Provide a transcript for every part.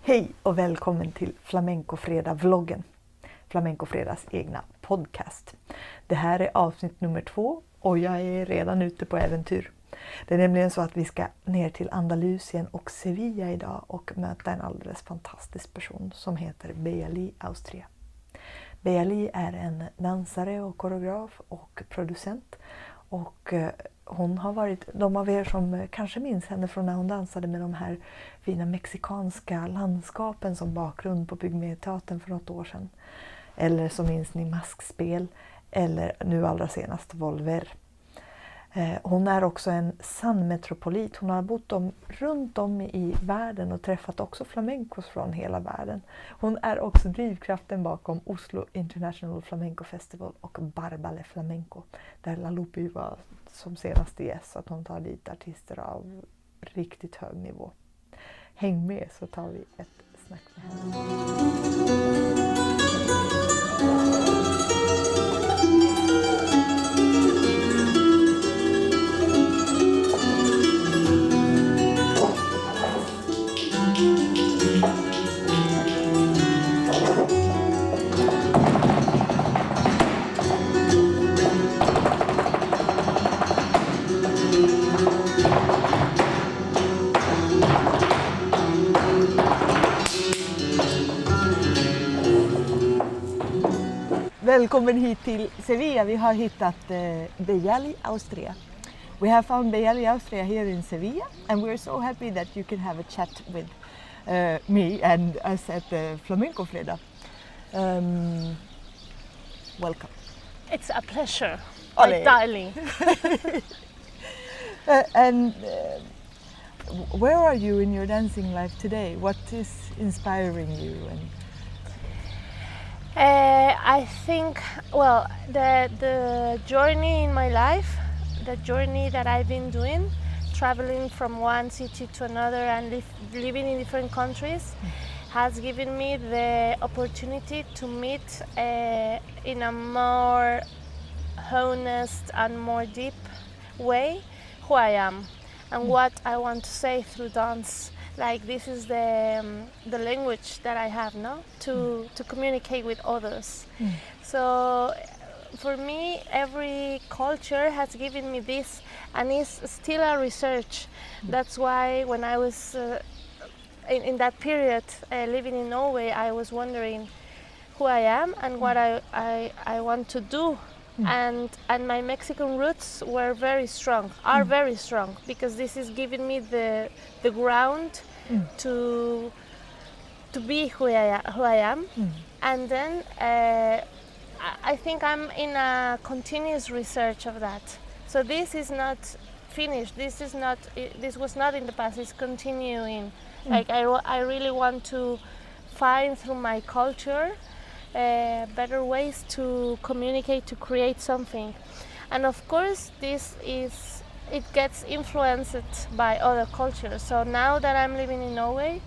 Hej och välkommen till FlamencoFredag-vloggen, FlamencoFredags egna podcast. Det här är avsnitt nummer 2 och jag är redan ute på äventyr. Det är nämligen så att vi ska ner till Andalusien och Sevilla idag och möta en alldeles fantastisk person som heter Bellali Austria. Bellali är en dansare och koreograf och producent och hon har varit, de av er som kanske minns henne från när hon dansade med de här fina mexikanska landskapen som bakgrund på Pygméteatern för något år sedan. Eller så minns ni Maskspel eller nu allra senast Volver. Hon är också en sann metropolit. Hon har bott runt om i världen och träffat också flamencos från hela världen. Hon är också drivkraften bakom Oslo International Flamenco Festival och Barbale Flamenco. Där La Lupi var som senaste gäst, så att hon tar dit artister av riktigt hög nivå. Häng med så tar vi ett snack med henne. Välkommen hit till Sevilla. Vi har hittat Bellali Austria. We have found Bellali Austria here in Sevilla and we're so happy that you can have a chat with me and us at FlamencoFredag. Welcome. It's a pleasure, my darling. Where are you in your dancing life today? What is inspiring you? I think, well, the journey in my life, the journey that I've been doing, traveling from one city to another and living in different countries, has given me the opportunity to meet in a more honest and more deep way who I am and what I want to say through dance. Like this is the language that I have now to communicate with others. So for me, every culture has given me this, and it's still a research. That's why when I was in that period living in Norway, I was wondering who I am and what I want to do. And my Mexican roots were very strong, are very strong, because this is giving me the ground to be who I am. And then I think I'm in a continuous research of that. So this is not finished. This was not in the past. It's continuing. Like I really want to find through my culture better ways to communicate, to create something. And of course it gets influenced by other cultures. So now that I'm living in Norway,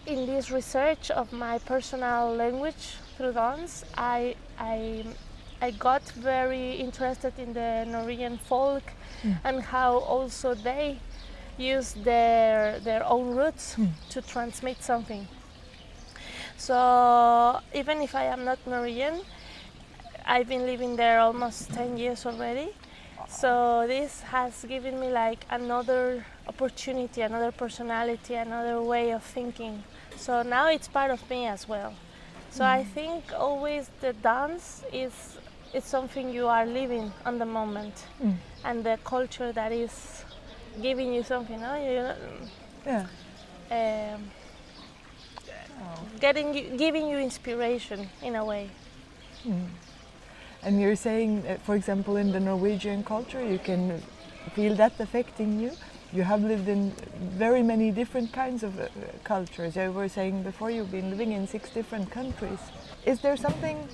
in this research of my personal language through dance, I got very interested in the Norwegian folk and how also they use their own roots to transmit something. So even if I am not Norwegian, I've been living there almost 10 years already. So this has given me like another opportunity, another personality, another way of thinking. So now it's part of me as well. So I think always the dance is something you are living on the moment, and the culture that is giving you something. Giving you inspiration in a way. And you're saying, for example, in the Norwegian culture, you can feel that affecting you. You have lived in very many different kinds of cultures. You were saying before you've been living in 6 different countries. Is there something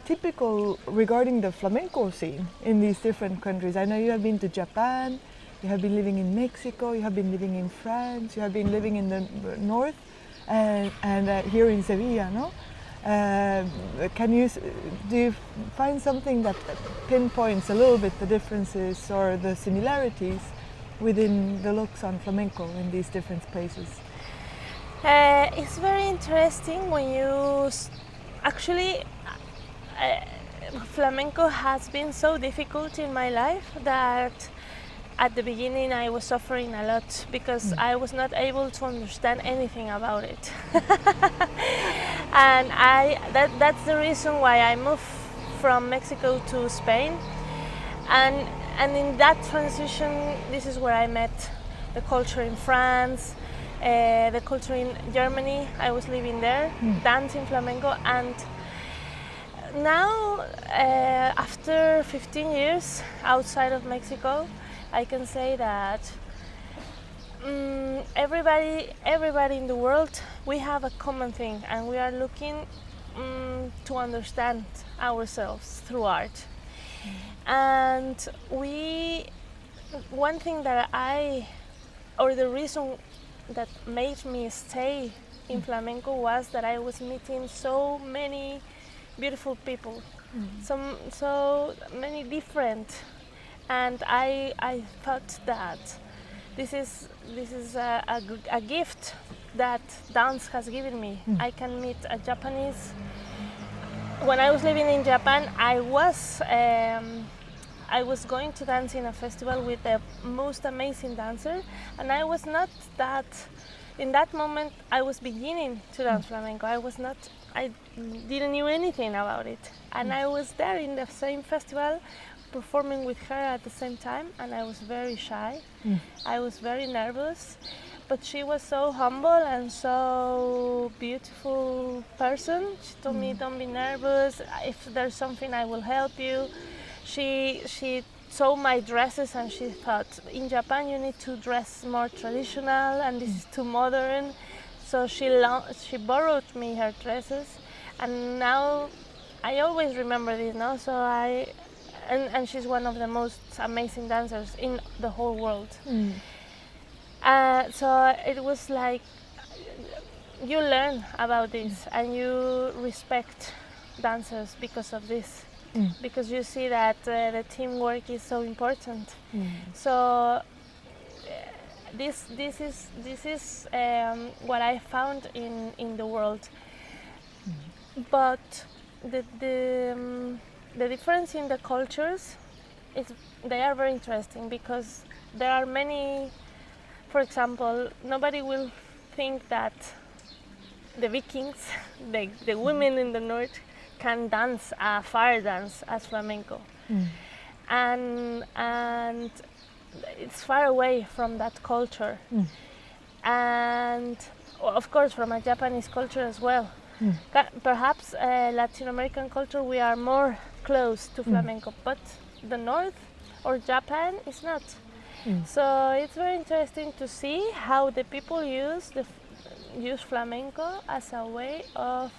typical regarding the flamenco scene in these different countries? I know you have been to Japan, you have been living in Mexico, you have been living in France, you have been living in the north, and here in Sevilla, no? Do you find something that pinpoints a little bit the differences or the similarities within the looks on flamenco in these different places? It's very interesting when you actually flamenco has been so difficult in my life that at the beginning I was suffering a lot because I was not able to understand anything about it. And that's the reason why I moved from Mexico to Spain. And in that transition, this is where I met the culture in France, the culture in Germany. I was living there, dancing flamenco, and now, after 15 years outside of Mexico, I can say that everybody in the world, we have a common thing, and we are looking to understand ourselves through art. And one thing that the reason that made me stay in flamenco was that I was meeting so many beautiful people, so many different, and I thought that this is a gift that dance has given me. I can meet a Japanese. When I was living in Japan, I was going to dance in a festival with the most amazing dancer, and I was not that. In that moment, I was beginning to dance flamenco. I didn't know anything about it, and I was there in the same festival, performing with her at the same time, and I was very shy. I was very nervous, but she was so humble and so beautiful person. She told me, "Don't be nervous. If there's something, I will help you." She saw my dresses and she thought, in Japan you need to dress more traditional and this is too modern. So she borrowed me her dresses, and now I always remember this now. So and she's one of the most amazing dancers in the whole world. So it was like you learn about this and you respect dancers because of this. Because you see that the teamwork is so important. So this is what I found in the world. But the difference in the cultures they are very interesting because there are many. For example, nobody will think that the Vikings, the women in the north, can dance a fire dance as flamenco, and it's far away from that culture, and of course from a Japanese culture as well. Perhaps Latin American culture we are more close to flamenco, but the north or Japan is not. So it's very interesting to see how the people use flamenco as a way of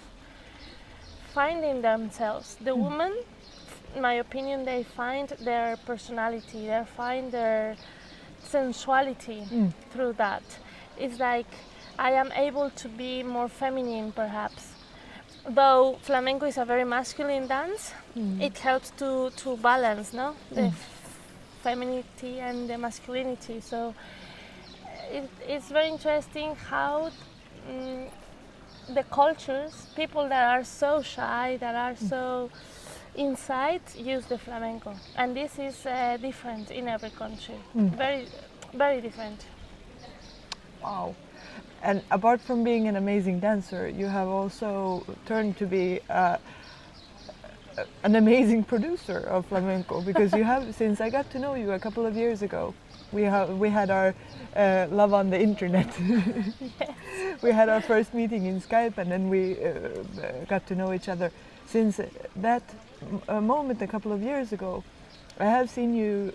finding themselves. The women, in my opinion, they find their personality, they find their sensuality through that. It's like I am able to be more feminine, perhaps. Though flamenco is a very masculine dance, it helps to balance, no, the femininity and the masculinity. So it's very interesting how the cultures, people that are so shy, that are so inside, use the flamenco, and this is different in every country. Very, very different. Wow. And apart from being an amazing dancer, you have also turned to be an amazing producer of flamenco, because you have, since I got to know you a couple of years ago, we had our love on the internet. Yes. We had our first meeting in Skype, and then we got to know each other. Since that moment a couple of years ago, I have seen you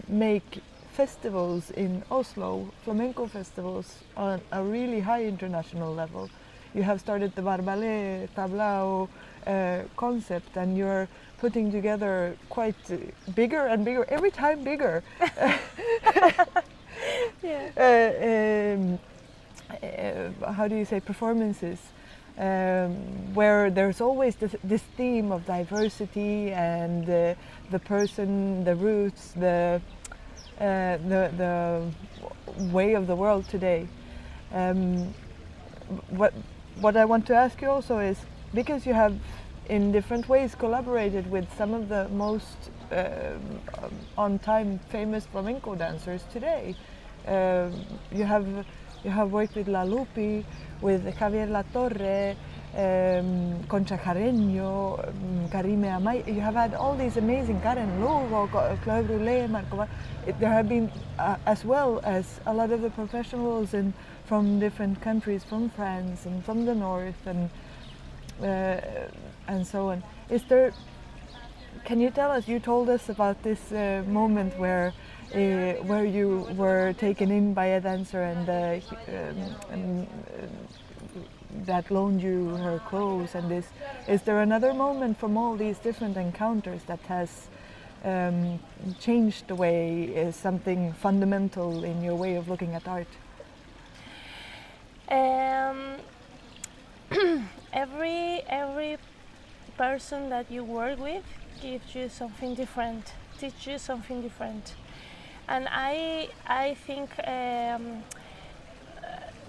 make festivals in Oslo, flamenco festivals on a really high international level. You have started the Ballet Tablao concept, and you're putting together quite bigger and bigger, every time bigger. How do you say, performances, where there's always this theme of diversity and the person, the roots, the way of the world today. what I want to ask you also is, because you have in different ways collaborated with some of the most on-time famous flamenco dancers today. You have worked with La Lupi, with Javier La Torre, Concha Carreño, Karime Amaya. You have had all these amazing, Karen Logo, Chloe Brulé, Marco. There have been as well as a lot of the professionals from different countries, from France and from the north and so on. Can you tell us? You told us about this moment where you were taken in by a dancer and that loaned you her clothes and this. Is there another moment from all these different encounters that has changed the way, something fundamental in your way of looking at art? Every person that you work with gives you something different, teach you something different. And I think,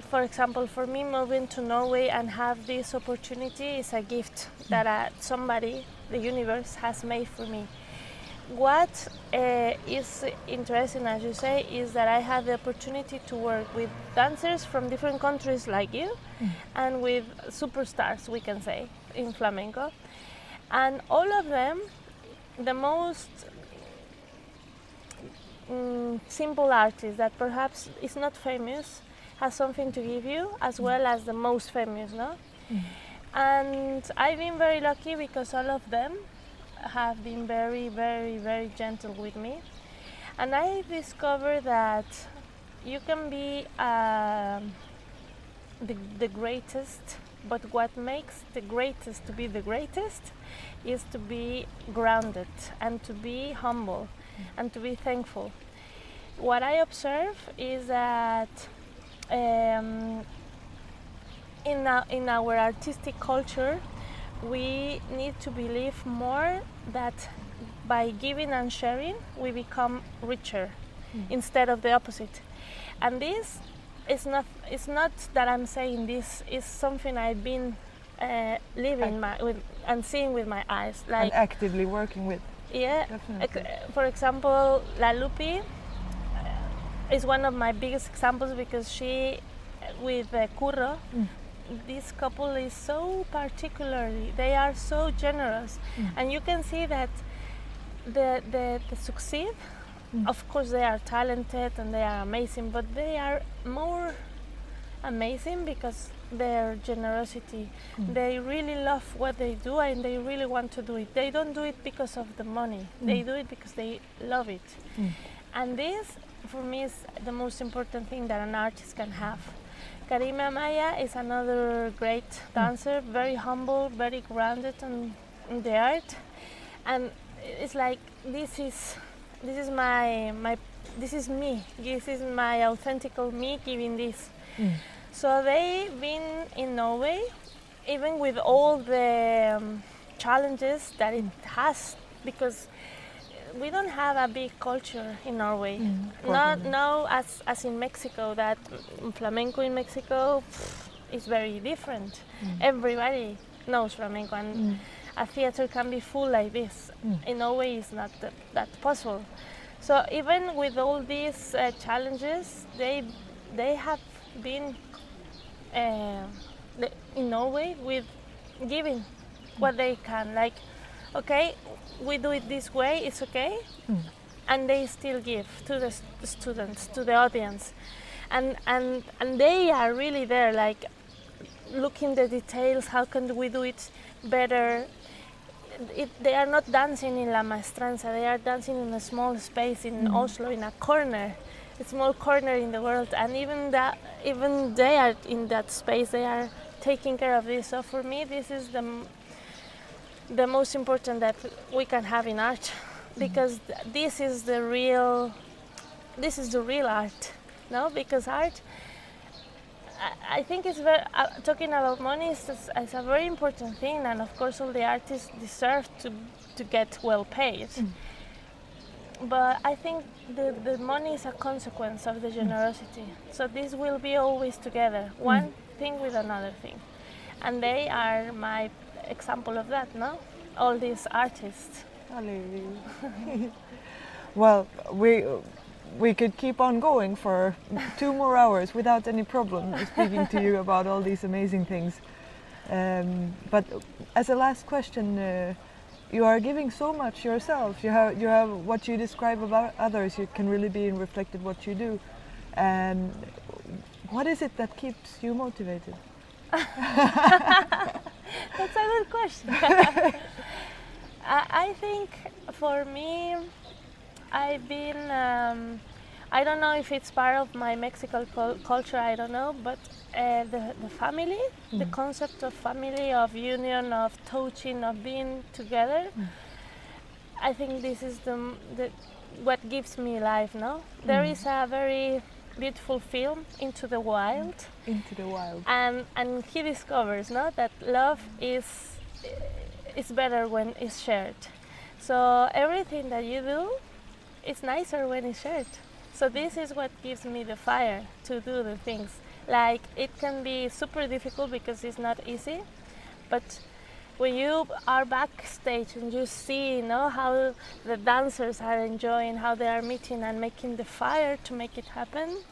for example, for me, moving to Norway and have this opportunity is a gift that somebody, the universe, has made for me. What is interesting, as you say, is that I had the opportunity to work with dancers from different countries like you, and with superstars, we can say, in flamenco. And all of them, the most simple artist that perhaps is not famous, has something to give you, as well as the most famous, no? And I've been very lucky because all of them have been very, very, very gentle with me. And I discovered that you can be the greatest, but what makes the greatest to be the greatest is to be grounded and to be humble and to be thankful. What I observe is that in our artistic culture, we need to believe more that by giving and sharing, we become richer instead of the opposite. And this is not, it's not that I'm saying this, is something I've been living and seeing with my eyes. Like, and actively working with. Yeah, definitely. For example, La Lupi is one of my biggest examples because she, with Curro, this couple is so particularly, they are so generous, and you can see that the succeed. Of course, they are talented and they are amazing, but they are more amazing because their generosity. They really love what they do and they really want to do it. They don't do it because of the money. They do it because they love it. And this, for me, is the most important thing that an artist can have. Karime Amaya is another great dancer, very humble, very grounded in the art, and it's like this is me. This is my authentic me giving this. So they've been in Norway, even with all the challenges that it has, because we don't have a big culture in Norway. Not now as in Mexico, that flamenco in Mexico is very different. Everybody knows flamenco, and a theater can be full like this. In Norway, it's not that possible. So even with all these challenges, they have been in Norway with giving what they can. Like, okay, we do it this way, it's okay, and they still give to the students, to the audience, and they are really there, like looking the details. How can we do it better? They are not dancing in La Maestranza. They are dancing in a small space in Oslo, in a corner, a small corner in the world, and even they are in that space. They are taking care of this. So for me, this is the most important that we can have in art, because this is the real art, no? Because art, I think it's very, talking about money is a very important thing, and of course all the artists deserve to get well paid. But I think the money is a consequence of the generosity. So this will be always together. One thing with another thing. And they are my example of that, no? All these artists. Well, we could keep on going for 2 more hours without any problem speaking to you about all these amazing things. But as a last question, you are giving so much yourself. You have what you describe about others. You can really be reflected what you do. And what is it that keeps you motivated? That's a good question. I think for me, I've been, I don't know if it's part of my Mexican culture, I don't know, but the family, the concept of family, of union, of touching, of being together, I think this is what gives me life, no? There is a very beautiful film, Into the Wild. Into the Wild. And he discovers, no, that love is better when it's shared. So everything that you do, it's nicer when it's shared. So this is what gives me the fire to do the things. Like, it can be super difficult because it's not easy, but when you are backstage and you see, you know, how the dancers are enjoying, how they are meeting and making the fire to make it happen,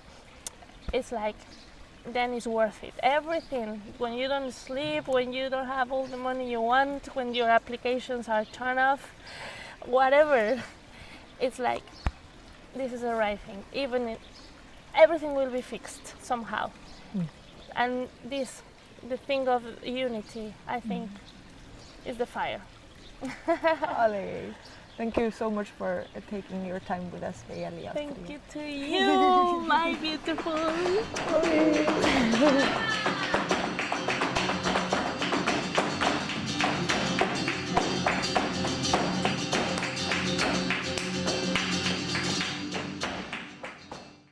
it's like, then it's worth it. Everything, when you don't sleep, when you don't have all the money you want, when your applications are turned off, whatever, it's like, this is the right thing. Even everything will be fixed somehow. And this, the thing of unity, I think, is the fire. Ale, thank you so much for taking your time with us, Bellali Austria. Thank you to you, my beautiful.